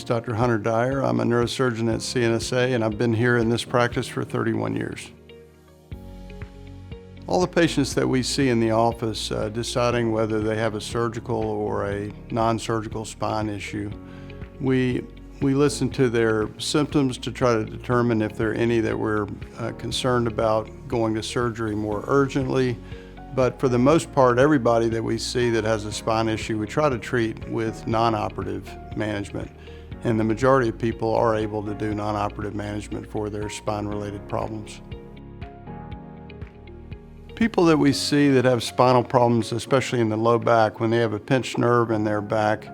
Dr. Hunter Dyer. I'm a neurosurgeon at CNSA, and I've been here in this practice for 31 years. All the patients that we see in the office deciding whether they have a surgical or a non-surgical spine issue, we listen to their symptoms to try to determine if there are any that we're concerned about going to surgery more urgently. But for the most part, everybody that we see that has a spine issue, we try to treat with non-operative management. And the majority of people are able to do non-operative management for their spine-related problems. People that we see that have spinal problems, especially in the low back, when they have a pinched nerve in their back,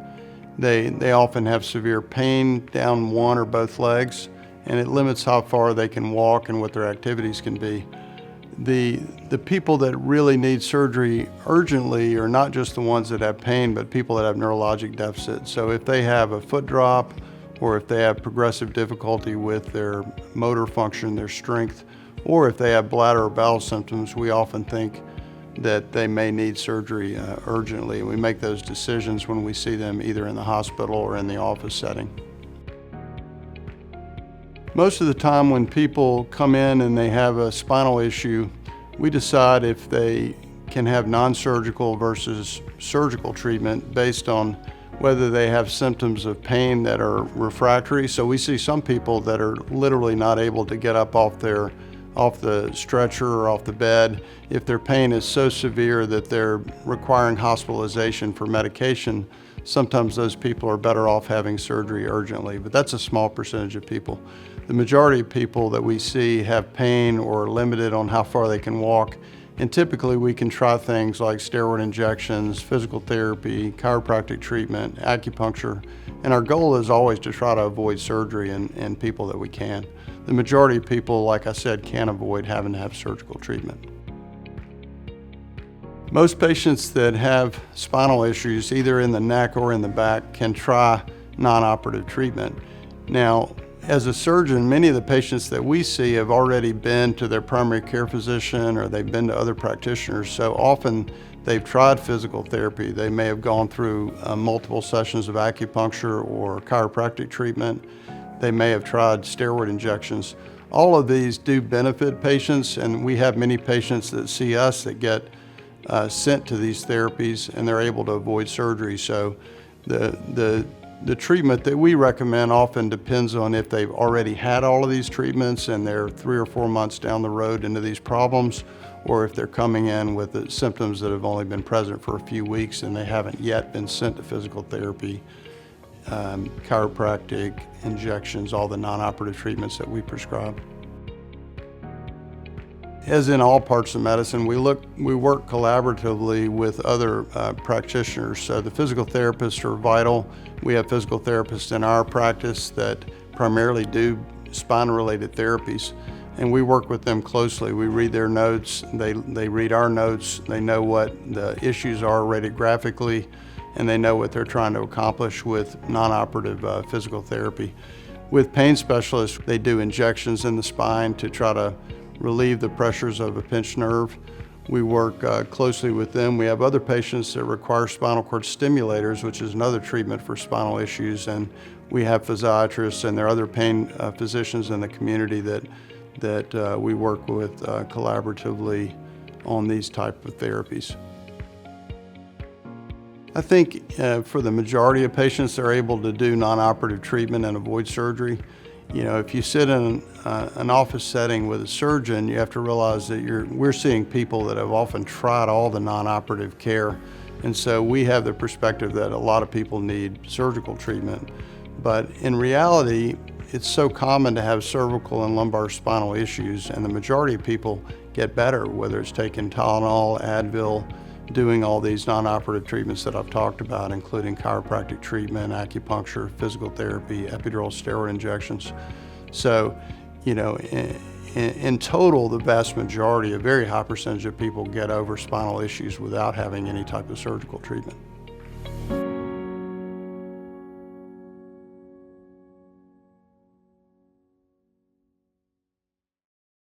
they often have severe pain down one or both legs, and it limits how far they can walk and what their activities can be. The people that really need surgery urgently are not just the ones that have pain, but people that have neurologic deficits. So if they have a foot drop, or if they have progressive difficulty with their motor function, their strength, or if they have bladder or bowel symptoms, we often think that they may need surgery urgently. And we make those decisions when we see them either in the hospital or in the office setting. Most of the time when people come in and they have a spinal issue, we decide if they can have non-surgical versus surgical treatment based on whether they have symptoms of pain that are refractory. So we see some people that are literally not able to get up off the stretcher or off the bed. If their pain is so severe that they're requiring hospitalization for medication, sometimes those people are better off having surgery urgently, but that's a small percentage of people. The majority of people that we see have pain or are limited on how far they can walk, and typically we can try things like steroid injections, physical therapy, chiropractic treatment, acupuncture, and our goal is always to try to avoid surgery in people that we can. The majority of people, like I said, can avoid having to have surgical treatment. Most patients that have spinal issues, either in the neck or in the back, can try non-operative treatment. Now, as a surgeon, many of the patients that we see have already been to their primary care physician or they've been to other practitioners, so often they've tried physical therapy. They may have gone through multiple sessions of acupuncture or chiropractic treatment. They may have tried steroid injections. All of these do benefit patients, and we have many patients that see us that get sent to these therapies and they're able to avoid surgery. So the treatment that we recommend often depends on if they've already had all of these treatments and they're 3 or 4 months down the road into these problems, or if they're coming in with the symptoms that have only been present for a few weeks and they haven't yet been sent to physical therapy, chiropractic, injections, all the non-operative treatments that we prescribe. As in all parts of medicine, we work collaboratively with other practitioners. So the physical therapists are vital. We have physical therapists in our practice that primarily do spine-related therapies, and we work with them closely. We read their notes, they read our notes, they know what the issues are radiographically, and they know what they're trying to accomplish with non-operative physical therapy. With pain specialists, they do injections in the spine to try to relieve the pressures of a pinched nerve. We work closely with them. We have other patients that require spinal cord stimulators, which is another treatment for spinal issues, and we have physiatrists and there are other pain physicians in the community that we work with collaboratively on these type of therapies. I think for the majority of patients, they're able to do non-operative treatment and avoid surgery. You know, if you sit in an office setting with a surgeon, you have to realize that we're seeing people that have often tried all the non-operative care. And so we have the perspective that a lot of people need surgical treatment. But in reality, it's so common to have cervical and lumbar spinal issues, and the majority of people get better, whether it's taking Tylenol, Advil, doing all these non-operative treatments that I've talked about, including chiropractic treatment, acupuncture, physical therapy, epidural steroid injections. So, you know, in total, the vast majority, a very high percentage of people get over spinal issues without having any type of surgical treatment.